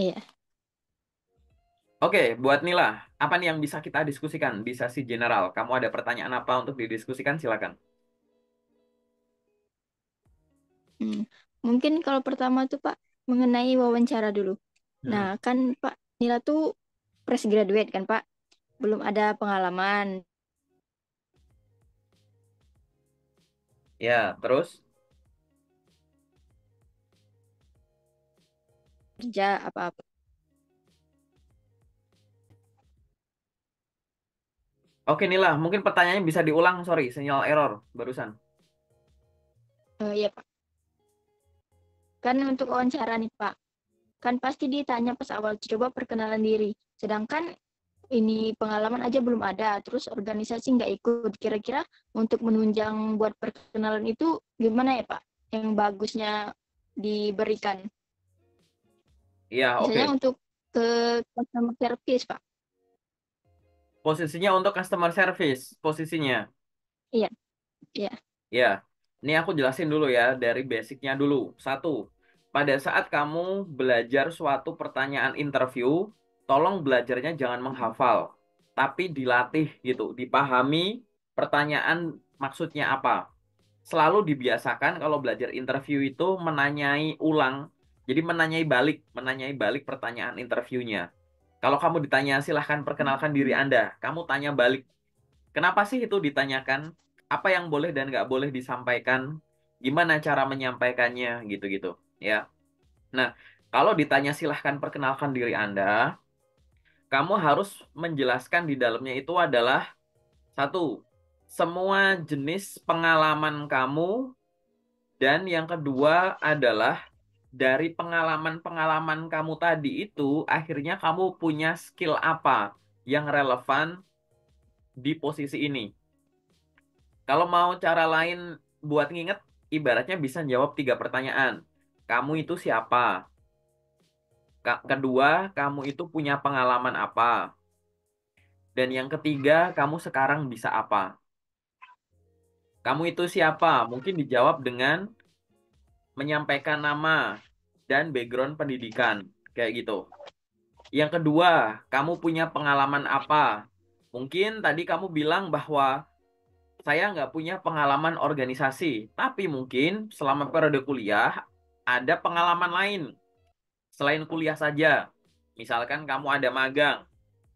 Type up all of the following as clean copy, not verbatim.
Iya. Oke, buat Nila, apa nih yang bisa kita diskusikan di sesi general? Kamu ada pertanyaan apa untuk didiskusikan? Silakan. Hmm. Mungkin kalau pertama tuh Pak mengenai wawancara dulu. Nah, Hmm. kan Pak Nila tuh fresh graduate kan Pak, belum ada pengalaman Ya, terus? kerja apa-apa. Oke, Nila, mungkin pertanyaannya bisa diulang. Sorry, sinyal error barusan. Iya Pak. Kan untuk wawancara nih Pak, kan pasti ditanya pas awal coba perkenalan diri. Sedangkan ini pengalaman aja belum ada, terus organisasi nggak ikut. Kira-kira untuk menunjang buat perkenalan itu gimana ya Pak? Yang bagusnya diberikan. Iya, Misalnya oke. untuk ke customer service Pak. Posisinya untuk customer service, posisinya. Iya, iya. Ya, ini aku jelasin dulu ya dari basicnya dulu. Satu, pada saat kamu belajar suatu pertanyaan interview, tolong belajarnya jangan menghafal, tapi dilatih gitu, dipahami pertanyaan maksudnya apa. Selalu dibiasakan kalau belajar interview itu menanyai ulang, jadi menanyai balik pertanyaan interviewnya. Kalau kamu ditanya silahkan perkenalkan diri Anda, kamu tanya balik. Kenapa sih itu ditanyakan? Apa yang boleh dan nggak boleh disampaikan? Gimana cara menyampaikannya? Gitu-gitu. Ya. Nah, kalau ditanya silahkan perkenalkan diri Anda, kamu harus menjelaskan di dalamnya itu adalah satu, semua jenis pengalaman kamu, dan yang kedua adalah dari pengalaman-pengalaman kamu tadi itu akhirnya kamu punya skill apa yang relevan di posisi ini. Kalau mau cara lain buat nginget, ibaratnya bisa jawab tiga pertanyaan. Kamu itu siapa? Kedua, kamu itu punya pengalaman apa? Dan yang ketiga, kamu sekarang bisa apa? Kamu itu siapa? Mungkin dijawab dengan menyampaikan nama dan background pendidikan. Kayak gitu. Yang kedua, kamu punya pengalaman apa? Mungkin tadi kamu bilang bahwa saya nggak punya pengalaman organisasi, tapi mungkin selama periode kuliah ada pengalaman lain selain kuliah saja. Misalkan kamu ada magang,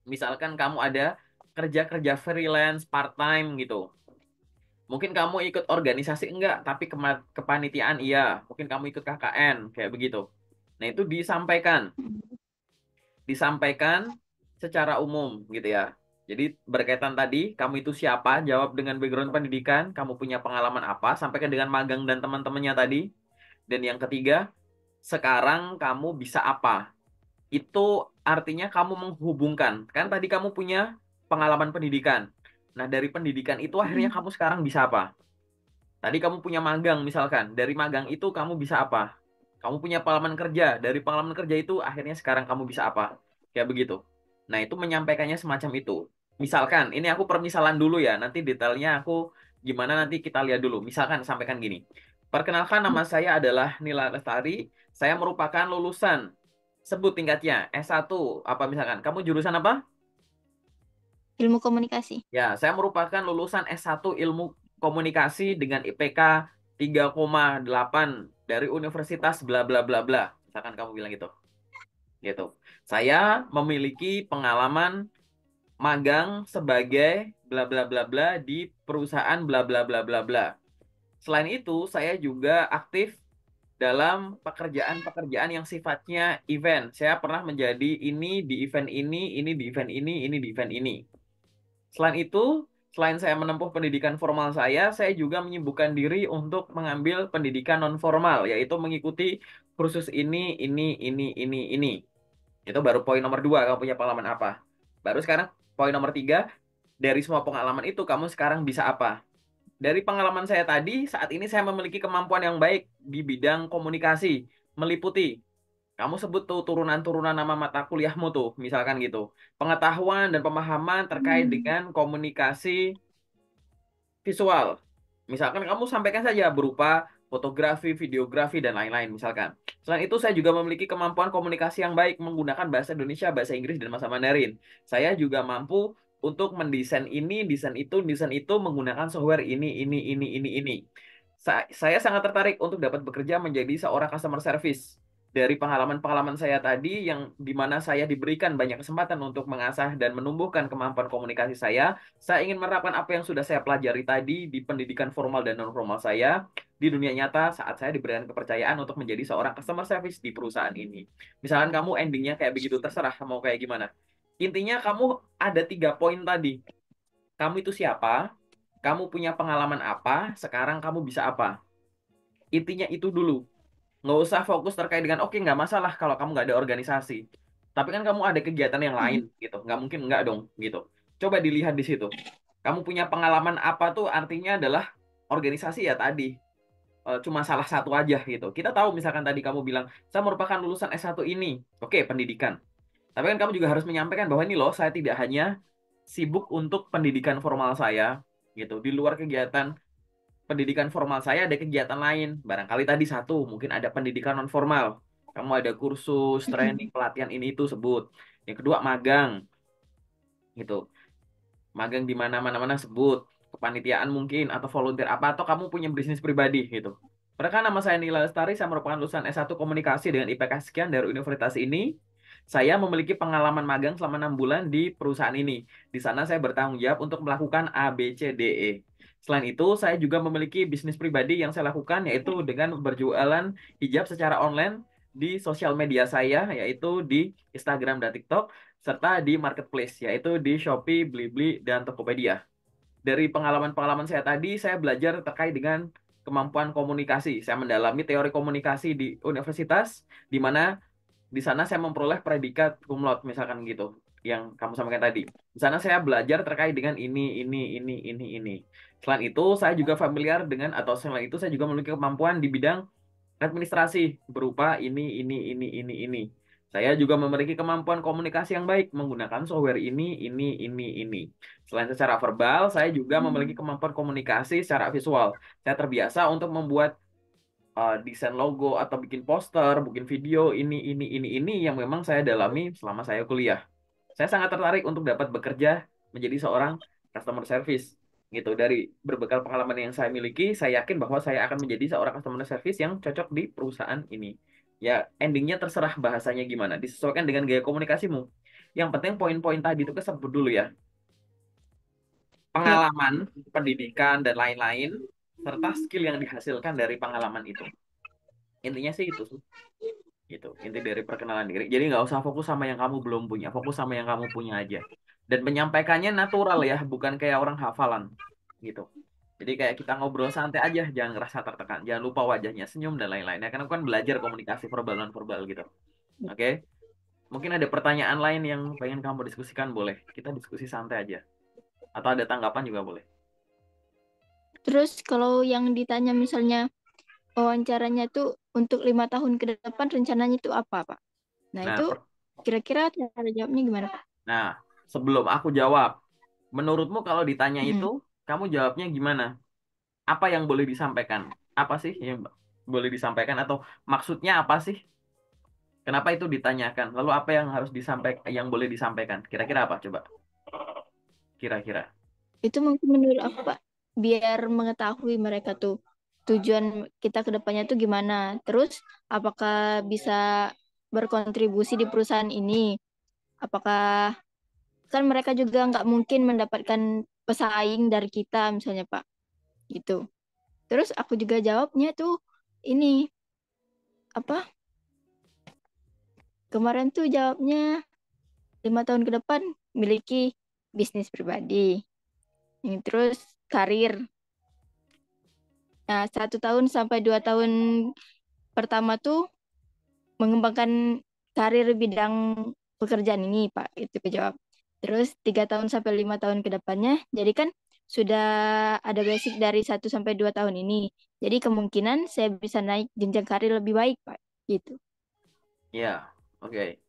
misalkan kamu ada kerja-kerja freelance part-time gitu. Mungkin kamu ikut organisasi enggak, tapi kepanitiaan iya. Mungkin kamu ikut KKN, kayak begitu. Nah, itu disampaikan secara umum gitu ya. Jadi berkaitan tadi, kamu itu siapa? Jawab dengan background pendidikan, kamu punya pengalaman apa? Sampaikan dengan magang dan teman-temannya tadi. Dan yang ketiga, sekarang kamu bisa apa? Itu artinya kamu menghubungkan. Kan tadi kamu punya pengalaman pendidikan. Nah, dari pendidikan itu akhirnya kamu sekarang bisa apa? Tadi kamu punya magang misalkan. Dari magang itu kamu bisa apa? Kamu punya pengalaman kerja. Dari pengalaman kerja itu akhirnya sekarang kamu bisa apa? Kayak begitu. Nah, itu menyampaikannya semacam itu. Misalkan, ini aku permisalan dulu ya. Nanti detailnya aku gimana nanti kita lihat dulu. Misalkan sampaikan gini. Perkenalkan nama saya adalah Nila Lestari. Saya merupakan lulusan. Sebut tingkatnya. S1. Apa misalkan. Kamu jurusan apa? Ilmu komunikasi. Ya, saya merupakan lulusan S1 Ilmu Komunikasi dengan IPK 3,8 dari Universitas bla bla bla bla. Misalkan kamu bilang gitu. Gitu. Saya memiliki pengalaman magang sebagai bla bla bla bla di perusahaan bla bla bla bla bla. Selain itu, saya juga aktif dalam pekerjaan-pekerjaan yang sifatnya event. Saya pernah menjadi ini di event ini di event ini di event ini. Selain itu, selain saya menempuh pendidikan formal saya juga menyibukkan diri untuk mengambil pendidikan non formal, yaitu mengikuti kursus ini. Itu baru poin nomor dua, kamu punya pengalaman apa? Baru sekarang poin nomor tiga, dari semua pengalaman itu kamu sekarang bisa apa? Dari pengalaman saya tadi, saat ini saya memiliki kemampuan yang baik di bidang komunikasi, meliputi kamu sebut tuh turunan-turunan nama mata kuliahmu tuh, misalkan gitu. Pengetahuan dan pemahaman terkait dengan komunikasi visual. Misalkan kamu sampaikan saja berupa fotografi, videografi, dan lain-lain misalkan. Selain itu, saya juga memiliki kemampuan komunikasi yang baik menggunakan bahasa Indonesia, bahasa Inggris, dan bahasa Mandarin. Saya juga mampu untuk mendesain ini, desain itu menggunakan software ini. Saya sangat tertarik untuk dapat bekerja menjadi seorang customer service. Dari pengalaman-pengalaman saya tadi, yang dimana saya diberikan banyak kesempatan untuk mengasah dan menumbuhkan kemampuan komunikasi saya ingin menerapkan apa yang sudah saya pelajari tadi di pendidikan formal dan non-formal saya di dunia nyata saat saya diberikan kepercayaan untuk menjadi seorang customer service di perusahaan ini. Misalkan kamu endingnya kayak begitu, terserah mau kayak gimana. Intinya kamu ada 3 poin tadi. Kamu itu siapa? Kamu punya pengalaman apa? Sekarang kamu bisa apa? Intinya itu dulu. Nggak usah fokus terkait dengan, oke, nggak masalah kalau kamu nggak ada organisasi. Tapi kan kamu ada kegiatan yang lain, Mm. gitu. Nggak mungkin nggak dong, gitu. Coba dilihat di situ. Kamu punya pengalaman apa tuh artinya adalah organisasi ya tadi. Cuma salah satu aja gitu. Kita tahu misalkan tadi kamu bilang, saya merupakan lulusan S1 ini. Oke, pendidikan. Tapi kan kamu juga harus menyampaikan bahwa ini loh, saya tidak hanya sibuk untuk pendidikan formal saya, gitu. Di luar kegiatan pendidikan formal saya ada kegiatan lain. Barangkali tadi satu, mungkin ada pendidikan non formal. Kamu ada kursus, training, Mm-mm. pelatihan ini itu sebut. Yang kedua magang, gitu. Magang di mana-mana sebut. Kepanitiaan mungkin atau volunteer apa atau kamu punya bisnis pribadi gitu. Perkenalkan, nama saya Nila Lestari, saya merupakan lulusan S1 Komunikasi dengan IPK sekian dari universitas ini. Saya memiliki pengalaman magang selama 6 bulan di perusahaan ini. Di sana saya bertanggung jawab untuk melakukan A, B, C, D, E. Selain itu, saya juga memiliki bisnis pribadi yang saya lakukan, yaitu dengan berjualan hijab secara online di sosial media saya, yaitu di Instagram dan TikTok, serta di marketplace, yaitu di Shopee, Blibli, dan Tokopedia. Dari pengalaman-pengalaman saya tadi, saya belajar terkait dengan kemampuan komunikasi. Saya mendalami teori komunikasi di universitas, di mana di sana saya memperoleh predikat cum laude, misalkan gitu, yang kamu sampaikan tadi. Di sana saya belajar terkait dengan ini. Selain itu, saya juga familiar dengan, atau selain itu, saya juga memiliki kemampuan di bidang administrasi berupa ini. Saya juga memiliki kemampuan komunikasi yang baik menggunakan software ini. Selain secara verbal, saya juga memiliki kemampuan komunikasi secara visual. Saya terbiasa untuk membuat desain logo atau bikin poster, bikin video ini yang memang saya dalami selama saya kuliah. Saya sangat tertarik untuk dapat bekerja menjadi seorang customer service gitu. Dari berbekal pengalaman yang saya miliki, saya yakin bahwa saya akan menjadi seorang customer service yang cocok di perusahaan ini. Ya, endingnya terserah bahasanya gimana, disesuaikan dengan gaya komunikasimu. Yang penting poin-poin tadi itu kesebut dulu ya. Ya, Pengalaman, pendidikan, dan lain-lain, serta skill yang dihasilkan dari pengalaman itu. Intinya sih itu sih. Gitu, inti dari perkenalan diri. Jadi nggak usah fokus sama yang kamu belum punya, fokus sama yang kamu punya aja. Dan menyampaikannya natural ya, bukan kayak orang hafalan gitu. Jadi kayak kita ngobrol santai aja, jangan ngerasa tertekan, jangan lupa wajahnya, senyum dan lain-lain. Ya karena kan belajar komunikasi verbal non verbal gitu. Oke, mungkin ada pertanyaan lain yang pengen kamu diskusikan, boleh. Kita diskusi santai aja. Atau ada tanggapan juga boleh. terus kalau yang ditanya misalnya wawancaranya tuh untuk 5 tahun ke depan rencananya itu apa, Pak? Nah, Nah, itu kira-kira cara jawabnya gimana, Pak? nah, sebelum aku jawab, menurutmu kalau ditanya itu, Mm. kamu jawabnya gimana? Apa yang boleh disampaikan? Apa sih yang boleh disampaikan atau maksudnya apa sih? Kenapa itu ditanyakan? Lalu apa yang harus disampaikan, yang boleh disampaikan? Kira-kira apa coba? Kira-kira. Itu mungkin menurut aku, Pak, biar mengetahui mereka tuh tujuan kita ke depannya tuh gimana. Terus, apakah bisa berkontribusi di perusahaan ini? Apakah kan mereka juga nggak mungkin mendapatkan pesaing dari kita misalnya, Pak, gitu. Terus aku juga jawabnya tuh ini apa? Kemarin tuh jawabnya 5 tahun ke depan miliki bisnis pribadi. Yang terus karir. Nah, 1 tahun sampai 2 tahun pertama tuh mengembangkan karir bidang pekerjaan ini, Pak. Itu kejawab. Terus 3 tahun sampai 5 tahun ke depannya, jadi kan sudah ada basic dari 1 sampai 2 tahun ini. Jadi kemungkinan saya bisa naik jenjang karir lebih baik, Pak. Gitu. Ya, oke.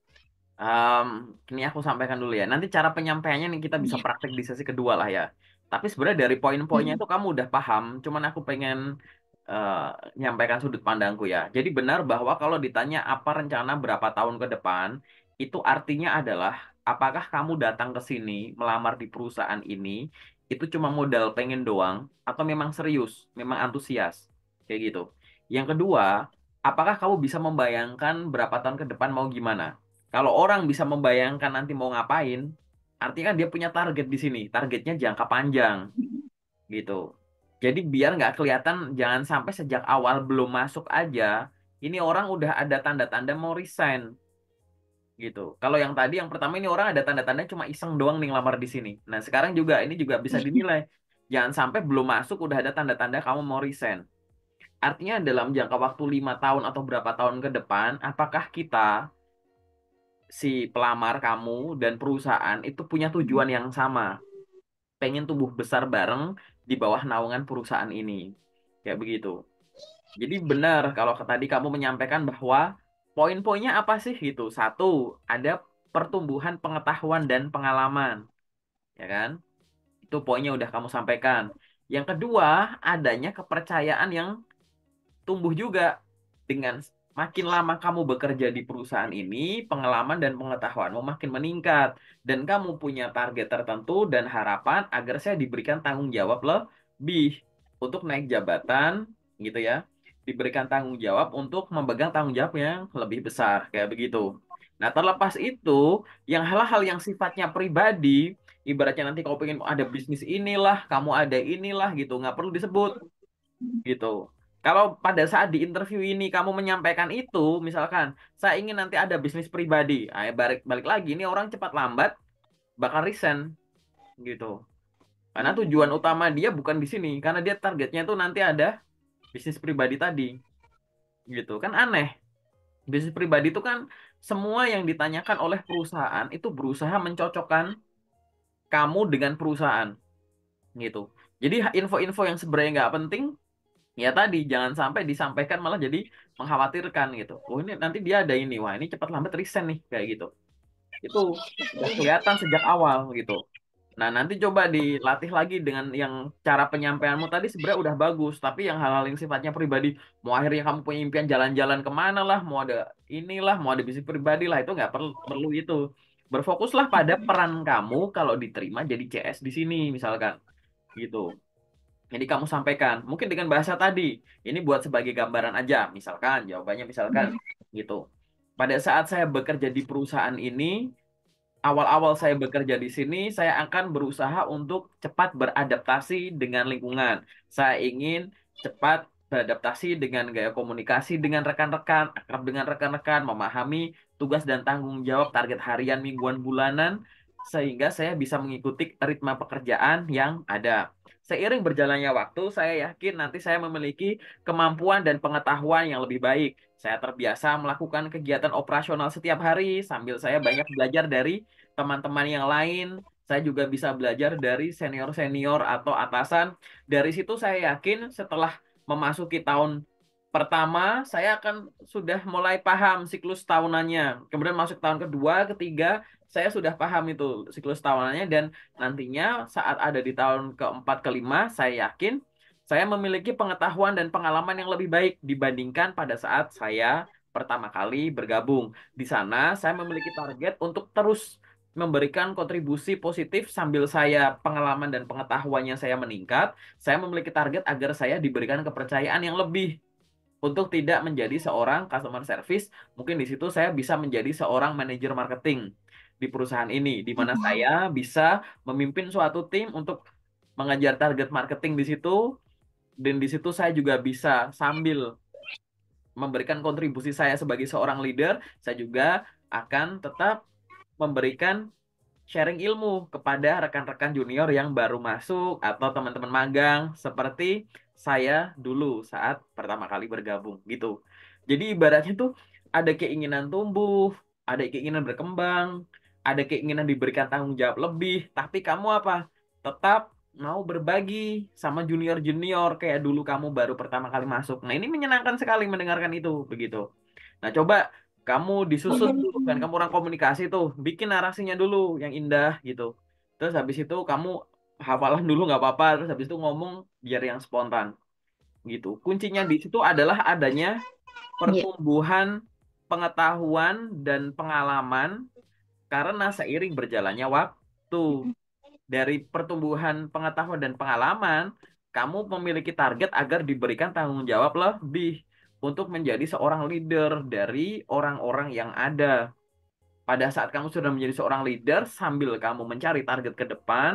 Em, ini aku sampaikan dulu ya. Nanti cara penyampaiannya nih kita bisa Iya. praktek di sesi kedua lah ya. Tapi sebenarnya dari poin-poinnya Mm. itu kamu udah paham. Cuman aku pengen eh, nyampaikan sudut pandangku ya. Jadi benar bahwa kalau ditanya apa rencana berapa tahun ke depan, itu artinya adalah apakah kamu datang ke sini melamar di perusahaan ini itu cuma modal pengen doang atau memang serius, memang antusias kayak gitu. Yang kedua, apakah kamu bisa membayangkan berapa tahun ke depan mau gimana? Kalau orang bisa membayangkan nanti mau ngapain, artinya kan dia punya target di sini, targetnya jangka panjang gitu. Jadi biar nggak kelihatan, jangan sampai sejak awal belum masuk aja, ini orang udah ada tanda-tanda mau resign gitu. Kalau yang tadi yang pertama ini orang ada tanda-tanda cuma iseng doang nih ngelamar di sini. Nah sekarang juga ini juga bisa dinilai. Jangan sampai belum masuk udah ada tanda-tanda kamu mau resign. Artinya dalam jangka waktu 5 tahun atau berapa tahun ke depan, apakah kita si pelamar kamu dan perusahaan itu punya tujuan yang sama, pengen tumbuh besar bareng di bawah naungan perusahaan ini. Kayak begitu. Jadi benar kalau tadi kamu menyampaikan bahwa poin-poinnya apa sih gitu. Satu, ada pertumbuhan pengetahuan dan pengalaman, ya kan? Itu poinnya udah kamu sampaikan. Yang kedua, adanya kepercayaan yang tumbuh juga dengan makin lama kamu bekerja di perusahaan ini, pengalaman dan pengetahuanmu makin meningkat dan kamu punya target tertentu dan harapan agar saya diberikan tanggung jawab lebih untuk naik jabatan gitu ya. Diberikan tanggung jawab untuk memegang tanggung jawab yang lebih besar kayak begitu. Nah, terlepas itu, yang hal-hal yang sifatnya pribadi, ibaratnya nanti kau pengen ada bisnis inilah, kamu ada inilah gitu, nggak perlu disebut gitu. Kalau pada saat di interview ini kamu menyampaikan itu, misalkan saya ingin nanti ada bisnis pribadi, balik balik lagi ini orang cepat lambat bakal resign gitu. Karena tujuan utama dia bukan di sini, karena dia targetnya tuh nanti ada bisnis pribadi tadi, gitu kan aneh. Bisnis pribadi itu kan semua yang ditanyakan oleh perusahaan itu berusaha mencocokkan kamu dengan perusahaan, gitu. Jadi info-info yang sebenarnya nggak penting ya tadi jangan sampai disampaikan malah jadi mengkhawatirkan gitu. Oh ini nanti dia ada ini, wah ini cepat lambat resign nih kayak gitu. Itu udah kelihatan sejak awal gitu. Nah nanti coba dilatih lagi dengan yang cara penyampaianmu tadi sebenarnya udah bagus, tapi yang hal-hal yang sifatnya pribadi, mau akhirnya kamu punya impian jalan-jalan kemana lah, mau ada inilah, mau ada bisnis pribadi lah itu nggak perlu perlu itu. Berfokuslah pada peran kamu kalau diterima jadi CS di sini misalkan gitu. Jadi kamu sampaikan, mungkin dengan bahasa tadi, ini buat sebagai gambaran aja, misalkan, jawabannya misalkan, gitu. Pada saat saya bekerja di perusahaan ini, awal-awal saya bekerja di sini, saya akan berusaha untuk cepat beradaptasi dengan lingkungan. Saya ingin cepat beradaptasi dengan gaya komunikasi dengan rekan-rekan, akrab dengan rekan-rekan, memahami tugas dan tanggung jawab target harian, mingguan, bulanan, sehingga saya bisa mengikuti ritme pekerjaan yang ada. Seiring berjalannya waktu, saya yakin nanti saya memiliki kemampuan dan pengetahuan yang lebih baik. Saya terbiasa melakukan kegiatan operasional setiap hari sambil saya banyak belajar dari teman-teman yang lain. Saya juga bisa belajar dari senior-senior atau atasan. Dari situ saya yakin setelah memasuki tahun pertama, saya akan sudah mulai paham siklus tahunannya. Kemudian masuk tahun kedua, ketiga, saya sudah paham itu siklus tahunannya dan nantinya saat ada di tahun keempat, kelima, saya yakin saya memiliki pengetahuan dan pengalaman yang lebih baik dibandingkan pada saat saya pertama kali bergabung. Di sana saya memiliki target untuk terus memberikan kontribusi positif sambil saya pengalaman dan pengetahuannya saya meningkat. Saya memiliki target agar saya diberikan kepercayaan yang lebih untuk tidak menjadi seorang customer service. Mungkin di situ saya bisa menjadi seorang manajer marketing di perusahaan ini, di mana saya bisa memimpin suatu tim untuk mengejar target marketing di situ, dan di situ saya juga bisa sambil memberikan kontribusi saya sebagai seorang leader, saya juga akan tetap memberikan sharing ilmu kepada rekan-rekan junior yang baru masuk atau teman-teman magang seperti saya dulu saat pertama kali bergabung gitu. Jadi ibaratnya tuh ada keinginan tumbuh, ada keinginan berkembang, ada keinginan diberikan tanggung jawab lebih, tapi kamu apa? Tetap mau berbagi sama junior-junior kayak dulu kamu baru pertama kali masuk. Nah, ini menyenangkan sekali mendengarkan itu begitu. Nah, coba kamu disusun dulu kan, kamu orang komunikasi tuh, bikin narasinya dulu yang indah gitu. Terus habis itu kamu hafalan dulu nggak apa-apa, terus habis itu ngomong biar yang spontan gitu. Kuncinya di situ adalah adanya Iya. pertumbuhan pengetahuan dan pengalaman karena seiring berjalannya waktu. Dari pertumbuhan pengetahuan dan pengalaman, kamu memiliki target agar diberikan tanggung jawab lebih untuk menjadi seorang leader dari orang-orang yang ada. Pada saat kamu sudah menjadi seorang leader, sambil kamu mencari target ke depan,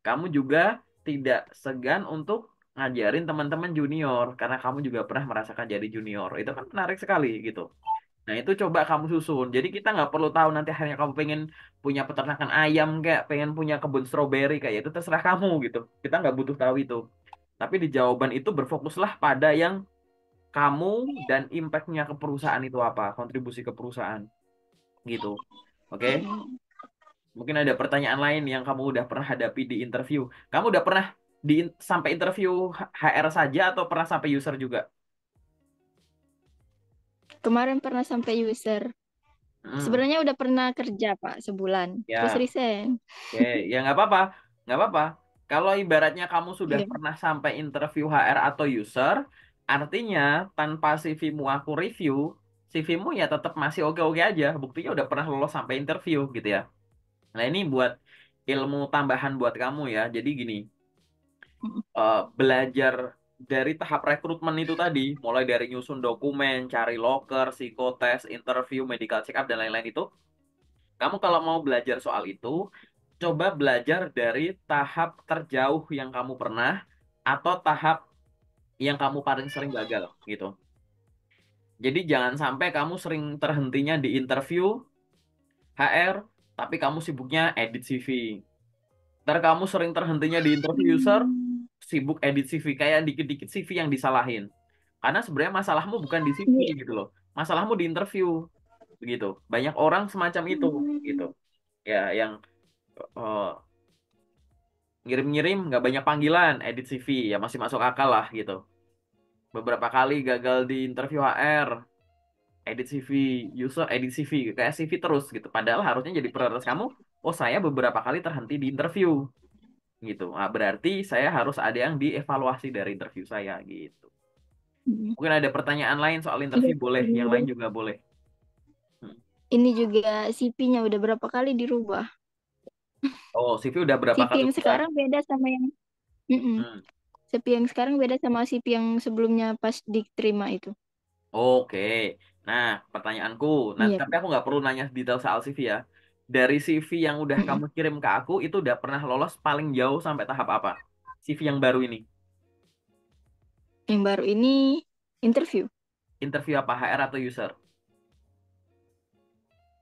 kamu juga tidak segan untuk ngajarin teman-teman junior, karena kamu juga pernah merasakan jadi junior. Itu kan menarik sekali gitu. Nah, itu coba kamu susun. Jadi kita nggak perlu tahu nanti akhirnya kamu pengen punya peternakan ayam kayak pengen punya kebun stroberi kayak itu terserah kamu gitu. Kita nggak butuh tahu itu. Tapi di jawaban itu berfokuslah pada yang kamu dan impact-nya ke perusahaan itu apa, kontribusi ke perusahaan gitu. Oke? Mungkin ada pertanyaan lain yang kamu udah pernah hadapi di interview. Kamu udah pernah sampai interview HR saja atau pernah sampai user juga? Kemarin pernah sampai user. Hmm, Sebenarnya udah pernah kerja, Pak, sebulan. Terus ya. resign. Oke, ya nggak apa-apa, nggak apa-apa. Kalau ibaratnya kamu sudah Iya. pernah sampai interview HR atau user, artinya tanpa CV-mu aku review, CV-mu ya tetap masih oke-oke aja. Buktinya udah pernah lolos sampai interview gitu ya. Nah ini buat ilmu tambahan buat kamu ya. Jadi gini, belajar dari tahap rekrutmen itu tadi, mulai dari nyusun dokumen, cari loker, psikotes, interview, medical check up dan lain-lain itu, kamu kalau mau belajar soal itu, coba belajar dari tahap terjauh yang kamu pernah atau tahap yang kamu paling sering gagal gitu. Jadi jangan sampai kamu sering terhentinya di interview HR, tapi kamu sibuknya edit CV. Ntar kamu sering terhentinya di interview user, sibuk edit CV, kayak dikit-dikit CV yang disalahin. Karena sebenarnya masalahmu bukan di CV Iya. gitu loh. Masalahmu di interview begitu. Banyak orang semacam itu gitu. Ya, yang eh, ngirim-ngirim nggak banyak panggilan, edit CV ya masih masuk akal lah gitu. Beberapa kali gagal di interview HR, edit CV, user edit CV, kayak CV terus gitu. Padahal harusnya jadi prioritas kamu. Oh saya beberapa kali terhenti di interview gitu. Nah, berarti saya harus ada yang dievaluasi dari interview saya gitu. Mungkin ada pertanyaan lain soal Iya. interview boleh, yang lain juga boleh. Hmm. Ini juga CP-nya udah berapa kali dirubah. Oh CV udah berapa CP kali yang berubah? sekarang beda sama yang Mm-mm. Hmm. CP yang sekarang beda sama CP yang sebelumnya pas diterima itu. Oke, nah pertanyaanku, nah Iya, tapi Pak. aku nggak perlu nanya detail soal CV ya. Dari CV yang udah Mm-mm. kamu kirim ke aku, itu udah pernah lolos paling jauh sampai tahap apa? CV yang baru ini, Yang baru ini interview, interview apa HR atau user?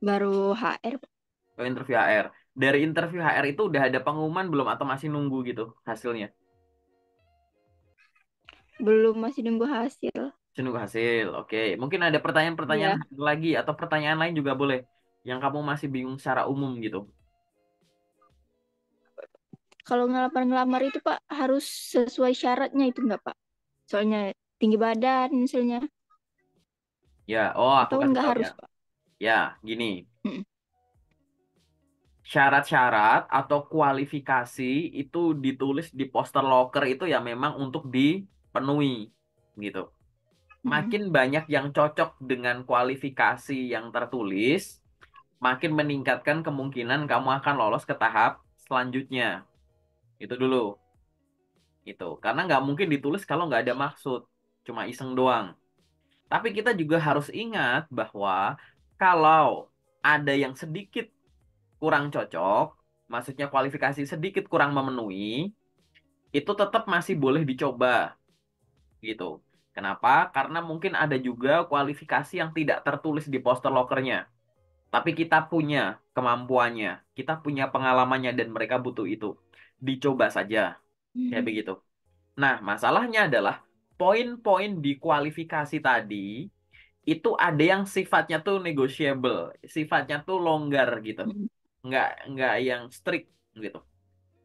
baru HR, Pak. Oh, interview HR. Dari interview HR itu udah ada pengumuman belum atau masih nunggu gitu hasilnya? Belum, masih nunggu hasil. Masih nunggu hasil, oke. Mungkin ada pertanyaan-pertanyaan Iya. lagi atau pertanyaan lain juga boleh, yang kamu masih bingung secara umum gitu. Kalau ngelamar-ngelamar itu, Pak, harus sesuai syaratnya itu enggak, Pak? Soalnya tinggi badan misalnya, Ya, oh aku atau kasih enggak tahu ya. harus, Pak? Ya, gini. Mm-mm. Syarat-syarat atau kualifikasi itu ditulis di poster loker itu ya memang untuk dipenuhi gitu. Mm-mm. Makin banyak yang cocok dengan kualifikasi yang tertulis, makin meningkatkan kemungkinan kamu akan lolos ke tahap selanjutnya. Itu dulu, itu. Karena nggak mungkin ditulis kalau nggak ada maksud, cuma iseng doang. Tapi kita juga harus ingat bahwa kalau ada yang sedikit kurang cocok, maksudnya kualifikasi sedikit kurang memenuhi, itu tetap masih boleh dicoba gitu. Kenapa? Karena mungkin ada juga kualifikasi yang tidak tertulis di poster lokernya, tapi kita punya kemampuannya, kita punya pengalamannya dan mereka butuh itu. Dicoba saja, kayak Mm. begitu. Nah, masalahnya adalah poin-poin di kualifikasi tadi itu ada yang sifatnya tuh negotiable, sifatnya tuh longgar gitu. Mm. Nggak yang strict gitu.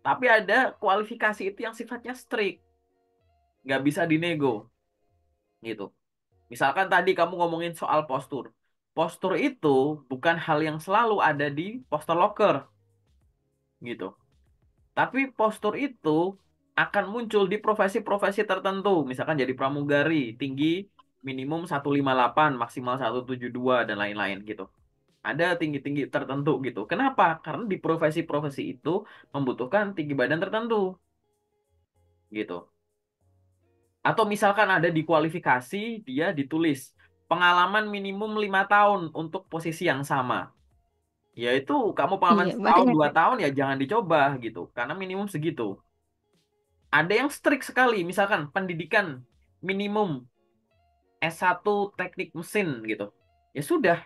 Tapi ada kualifikasi itu yang sifatnya strict, nggak bisa dinego gitu. Misalkan tadi kamu ngomongin soal postur. Postur itu bukan hal yang selalu ada di poster loker gitu. Tapi postur itu akan muncul di profesi-profesi tertentu. Misalkan jadi pramugari, tinggi minimum 158, maksimal 172 dan lain-lain gitu. Ada tinggi-tinggi tertentu gitu. Kenapa? Karena di profesi-profesi itu membutuhkan tinggi badan tertentu gitu. Atau misalkan ada di kualifikasi, dia ditulis pengalaman minimum 5 tahun untuk posisi yang sama. Yaitu kamu pengalaman Iya, setahun, banyak dua ya. tahun ya jangan dicoba gitu. Karena minimum segitu. Ada yang strict sekali, misalkan pendidikan minimum S1 teknik mesin gitu. Ya sudah,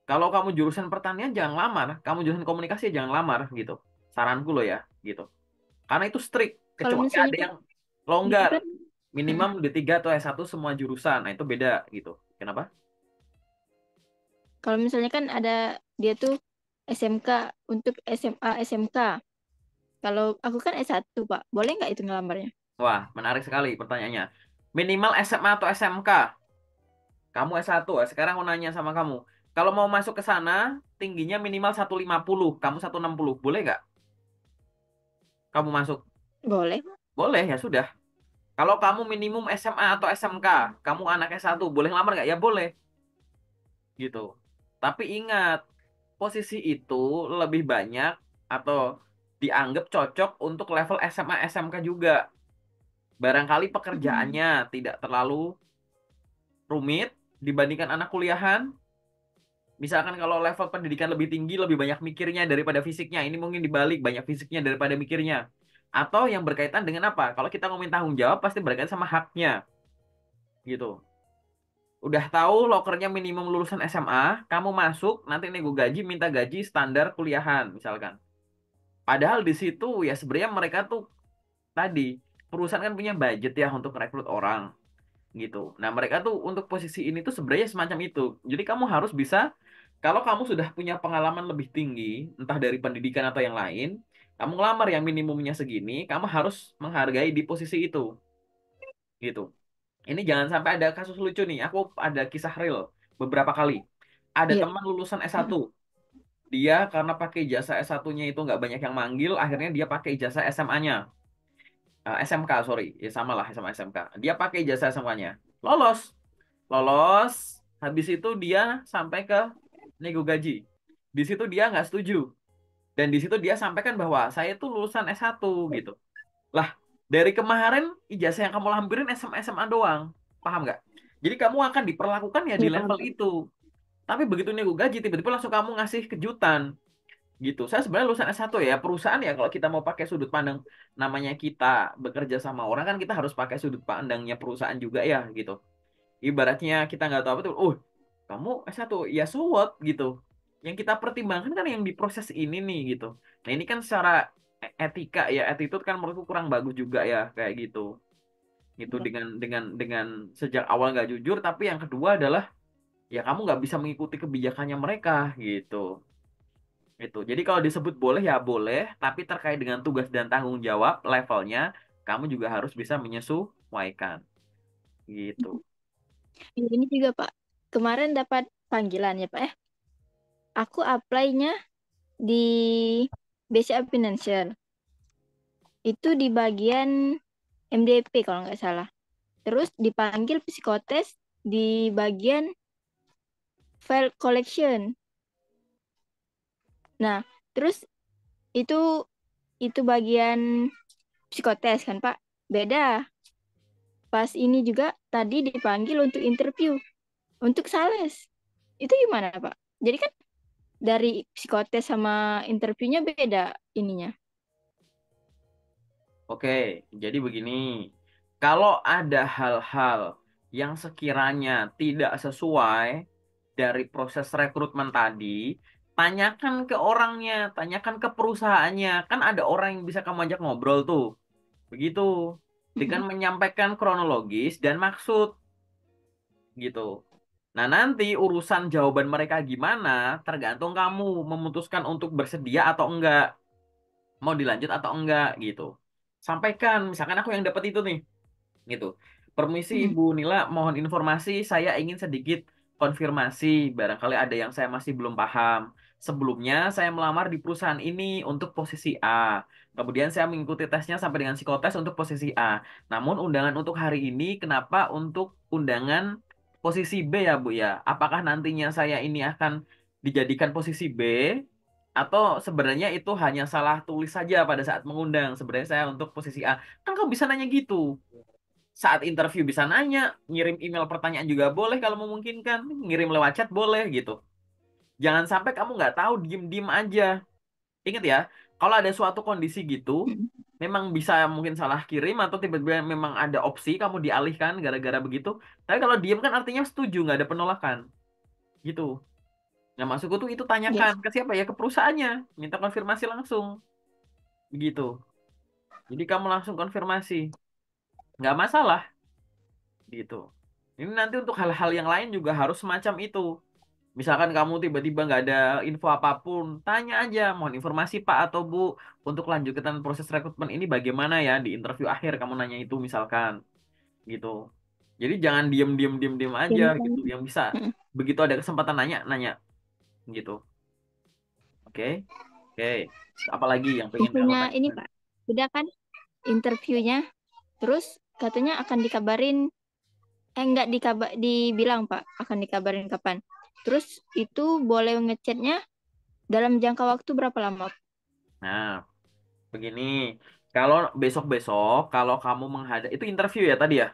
kalau kamu jurusan pertanian jangan lamar, kamu jurusan komunikasi jangan lamar gitu. Saranku loh ya, gitu. Karena itu strict, Kalau kecuali misalnya ada kan yang itu longgar. kan Minimum D3 atau S1 semua jurusan. Nah, itu beda gitu. Kenapa? kalau misalnya kan ada dia tuh SMK untuk SMA SMK. Kalau aku kan S1, Pak. Boleh nggak itu ngelamarnya? Wah, menarik sekali pertanyaannya. Minimal SMA atau SMK? Kamu S1 ya. Sekarang mau nanya sama kamu. Kalau mau masuk ke sana, tingginya minimal 150, kamu 160. Boleh nggak kamu masuk? Boleh. Boleh, ya sudah. Kalau kamu minimum SMA atau SMK, kamu anak S1, boleh ngelamar nggak? Ya boleh, gitu. Tapi ingat, posisi itu lebih banyak atau dianggap cocok untuk level SMA SMK juga. Barangkali Mm. pekerjaannya tidak terlalu rumit dibandingkan anak kuliahan. Misalkan kalau level pendidikan lebih tinggi, lebih banyak mikirnya daripada fisiknya. Ini mungkin dibalik, banyak fisiknya daripada mikirnya. Atau yang berkaitan dengan apa? Kalau kita ngomongin tanggung jawab, pasti berkaitan sama haknya, gitu. Udah tahu lokernya minimum lulusan SMA, kamu masuk, nanti nego gaji, minta gaji standar kuliahan, misalkan. Padahal di situ ya sebenarnya mereka tuh tadi, perusahaan kan punya budget ya untuk rekrut orang, gitu. Nah, mereka tuh untuk posisi ini tuh sebenarnya semacam itu. Jadi kamu harus bisa, kalau kamu sudah punya pengalaman lebih tinggi, entah dari pendidikan atau yang lain, kamu ngelamar yang minimumnya segini, kamu harus menghargai di posisi itu, gitu. Ini jangan sampai ada kasus lucu nih. Aku ada kisah real beberapa kali. Ada Iya. teman lulusan S1. Mm. Dia karena pakai ijazah S1-nya itu nggak banyak yang manggil, akhirnya dia pakai ijazah SMA-nya. SMK, sorry. Ya sama lah sama SMK. Dia pakai ijazah SMA-nya. Lolos. Lolos. Habis itu dia sampai ke nego gaji. Di situ dia nggak setuju. Dan di situ dia sampaikan bahwa saya tuh lulusan S1 gitu. Lah, dari kemarin ijazah yang kamu lampirin SMA SMA doang. Paham nggak? Jadi kamu akan diperlakukan ya di Iya, paham, level Pak. itu. Tapi begitu nego gaji, tiba-tiba langsung kamu ngasih kejutan gitu. Saya sebenarnya lulusan S1 ya. Perusahaan ya kalau kita mau pakai sudut pandang namanya kita bekerja sama orang kan kita harus pakai sudut pandangnya perusahaan juga ya gitu. Ibaratnya kita nggak tahu apa tuh, kamu S1, ya so what gitu. Yang kita pertimbangkan kan yang di proses ini nih gitu. Nah ini kan secara etika ya, attitude kan menurutku kurang bagus juga ya kayak gitu. Gitu Iya. dengan sejak awal nggak jujur, tapi yang kedua adalah ya kamu nggak bisa mengikuti kebijakannya mereka gitu. Itu. Jadi kalau disebut boleh ya boleh, tapi terkait dengan tugas dan tanggung jawab levelnya, kamu juga harus bisa menyesuaikan gitu. Ini juga, Pak. Kemarin dapat panggilan ya, Pak. Aku apply-nya di BCA Financial. Itu di bagian MDP kalau nggak salah. Terus dipanggil psikotes di bagian file collection. Nah, terus itu itu bagian psikotes kan, Pak. Beda. Pas ini juga tadi dipanggil untuk interview, untuk sales. Itu gimana, Pak? Jadi kan dari psikotes sama interviewnya beda ininya. Oke, jadi begini. Kalau ada hal-hal yang sekiranya tidak sesuai dari proses rekrutmen tadi, tanyakan ke orangnya, tanyakan ke perusahaannya. Kan ada orang yang bisa kamu ajak ngobrol tuh. Begitu. Dengan Mm-mm. menyampaikan kronologis dan maksud gitu. Nah, nanti urusan jawaban mereka gimana, tergantung kamu memutuskan untuk bersedia atau enggak, mau dilanjut atau enggak gitu. Sampaikan, misalkan aku yang dapat itu nih, gitu. Permisi Mm-mm. Ibu Nila, mohon informasi, saya ingin sedikit konfirmasi, barangkali ada yang saya masih belum paham. Sebelumnya saya melamar di perusahaan ini untuk posisi A. Kemudian saya mengikuti tesnya sampai dengan psikotes untuk posisi A. Namun undangan untuk hari ini kenapa untuk undangan posisi B ya Bu ya? Apakah nantinya saya ini akan dijadikan posisi B atau sebenarnya itu hanya salah tulis saja pada saat mengundang? Sebenarnya saya untuk posisi A. Kan kamu bisa nanya gitu. Saat interview bisa nanya, ngirim email pertanyaan juga boleh kalau memungkinkan, ngirim lewat chat boleh gitu. Jangan sampai kamu nggak tahu, diem-diem aja. Ingat ya, kalau ada suatu kondisi gitu, Mm. memang bisa mungkin salah kirim atau tiba-tiba memang ada opsi kamu dialihkan gara-gara begitu. Tapi kalau diem kan artinya setuju, nggak ada penolakan. Gitu. Nah, maksudku tuh itu tanyakan Yes. ke siapa ya, ke perusahaannya. Minta konfirmasi langsung. Begitu. Jadi kamu langsung konfirmasi. Nggak masalah. Gitu. Ini nanti untuk hal-hal yang lain juga harus semacam itu. Misalkan kamu tiba-tiba nggak ada info apapun, tanya aja, mohon informasi Pak atau Bu, untuk lanjutan proses rekrutmen ini bagaimana ya di interview akhir kamu nanya itu misalkan, gitu. Jadi jangan diem Ya aja gitu. misalnya, Yang bisa mm, begitu ada kesempatan nanya, nanya gitu. Oke, oke. Apalagi yang pengen kamu misalnya ini tanyakan? Pak, udah kan interviewnya, terus katanya akan dikabarin, nggak dibilang Pak, akan dikabarin kapan. Terus itu boleh ngechatnya dalam jangka waktu berapa lama Nah, begini. Kalau besok-besok, kalau kamu menghadap itu interview ya tadi ya?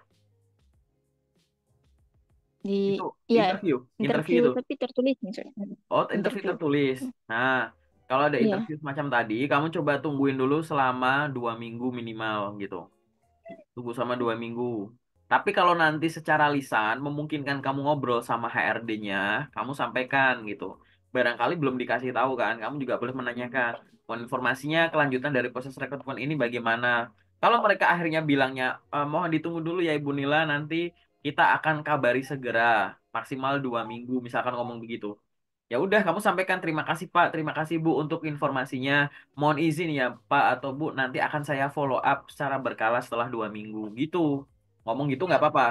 di, Itu ya, interview, interview interview itu. tapi tertulis misalnya. Oh, interview Interview. tertulis. Nah, kalau ada Iya. interview semacam tadi, kamu coba tungguin dulu selama 2 minggu minimal gitu. Tunggu sama 2 minggu. Tapi kalau nanti secara lisan memungkinkan kamu ngobrol sama HRD-nya, kamu sampaikan gitu. Barangkali belum dikasih tahu kan, kamu juga boleh menanyakan. "Oh, informasinya kelanjutan dari proses rekrutmen ini bagaimana?" Kalau mereka akhirnya bilangnya, mohon ditunggu dulu ya Ibu Nila, nanti kita akan kabari segera, maksimal 2 minggu, misalkan ngomong begitu. Ya udah, kamu sampaikan terima kasih Pak, terima kasih Bu untuk informasinya. Mohon izin ya Pak atau Bu, nanti akan saya follow up secara berkala setelah 2 minggu. Gitu. Ngomong gitu nggak apa-apa.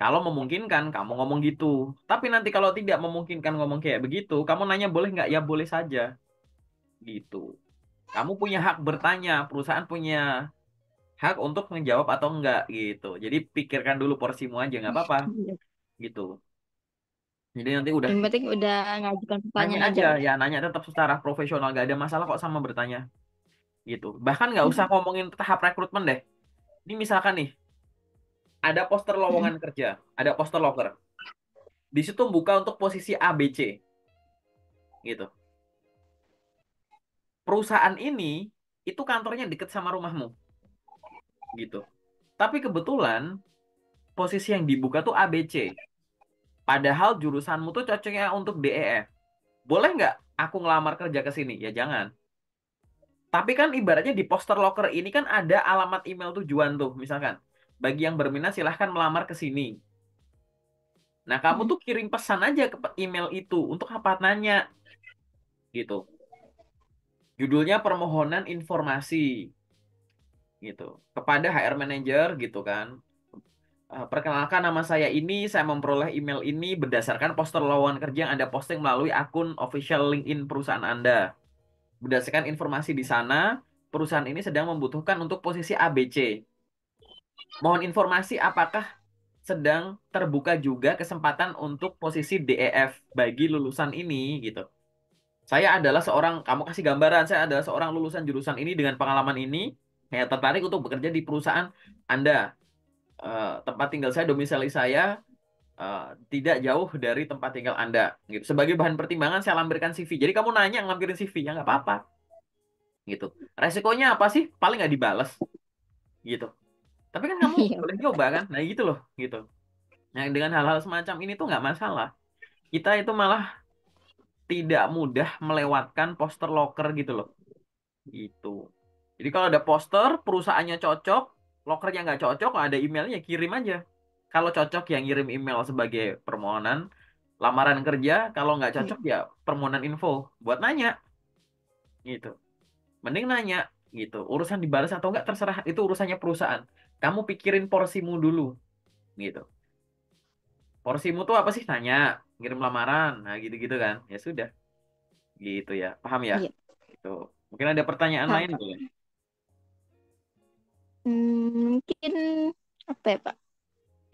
Kalau memungkinkan, kamu ngomong gitu. Tapi nanti kalau tidak memungkinkan ngomong kayak begitu, kamu nanya boleh nggak? Ya boleh saja. Gitu. Kamu punya hak bertanya, perusahaan punya hak untuk menjawab atau enggak gitu. Jadi pikirkan dulu porsimu aja, nggak apa-apa. Gitu. Jadi nanti udah Yang penting udah ngajukan nanya pertanyaan aja aja, udah. ya nanya tetap secara profesional, gak ada masalah kok sama bertanya. Gitu. Bahkan nggak usah Mm, ngomongin tahap rekrutmen deh. Ini misalkan nih, ada poster mm, lowongan kerja, ada poster loker. Di situ buka untuk posisi A, B, C, gitu. Perusahaan ini itu kantornya deket sama rumahmu, gitu. Tapi kebetulan posisi yang dibuka tuh A, B, C. Padahal jurusanmu tuh cocoknya untuk D, E, F. Boleh nggak aku ngelamar kerja ke sini? Ya jangan. Tapi kan ibaratnya di poster loker ini kan ada alamat email tujuan tuh, misalkan. Bagi yang berminat silahkan melamar ke sini. Nah, kamu mm. tuh kirim pesan aja ke email itu untuk apa nanya gitu. Judulnya permohonan informasi gitu kepada HR manager gitu kan. Perkenalkan nama saya ini, saya memperoleh email ini berdasarkan poster lowongan kerja yang Anda posting melalui akun official LinkedIn perusahaan Anda. Berdasarkan informasi di sana, perusahaan ini sedang membutuhkan untuk posisi ABC. Mohon informasi apakah sedang terbuka juga kesempatan untuk posisi DEF bagi lulusan ini gitu. Saya adalah seorang, kamu kasih gambaran, saya adalah seorang lulusan jurusan ini dengan pengalaman ini, saya tertarik untuk bekerja di perusahaan Anda. Tempat tinggal saya, domisili saya eh, tidak jauh dari tempat tinggal Anda. Gitu. Sebagai bahan pertimbangan saya lampirkan CV. Jadi kamu nanya ngampirin CV, ya nggak apa-apa. Gitu. Resikonya apa sih? Paling nggak dibales. Gitu. Tapi kan kamu Iya. boleh coba kan? Nah gitu loh. Gitu. Nah dengan hal-hal semacam ini tuh nggak masalah. Kita itu malah tidak mudah melewatkan poster loker gitu loh. Gitu. Jadi kalau ada poster, perusahaannya cocok, lokernya nggak cocok, ada emailnya kirim aja. Kalau cocok yang ngirim email sebagai permohonan lamaran kerja, kalau nggak cocok ya permohonan info buat nanya gitu. Mending nanya gitu. Urusan dibalas atau nggak terserah, itu urusannya perusahaan. Kamu pikirin porsimu dulu gitu. porsimu tuh apa sih? Nanya, ngirim lamaran, nah gitu-gitu kan. Ya sudah, gitu ya. Paham ya? Iya, Gitu. Mungkin ada pertanyaan paham, lain Pak. boleh? Mungkin apa ya, Pak?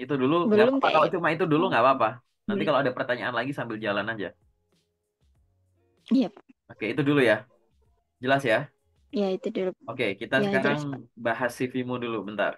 Itu dulu nggak Belum apa-apa. Kalau kayaknya. cuma itu dulu nggak apa-apa. Nanti Boleh. kalau ada pertanyaan lagi sambil jalan aja. Iya, Pak. Oke, itu dulu ya. Jelas ya? Ya, itu dulu. Oke, kita Ya, sekarang jelas, Pak. bahas CV-mu dulu bentar.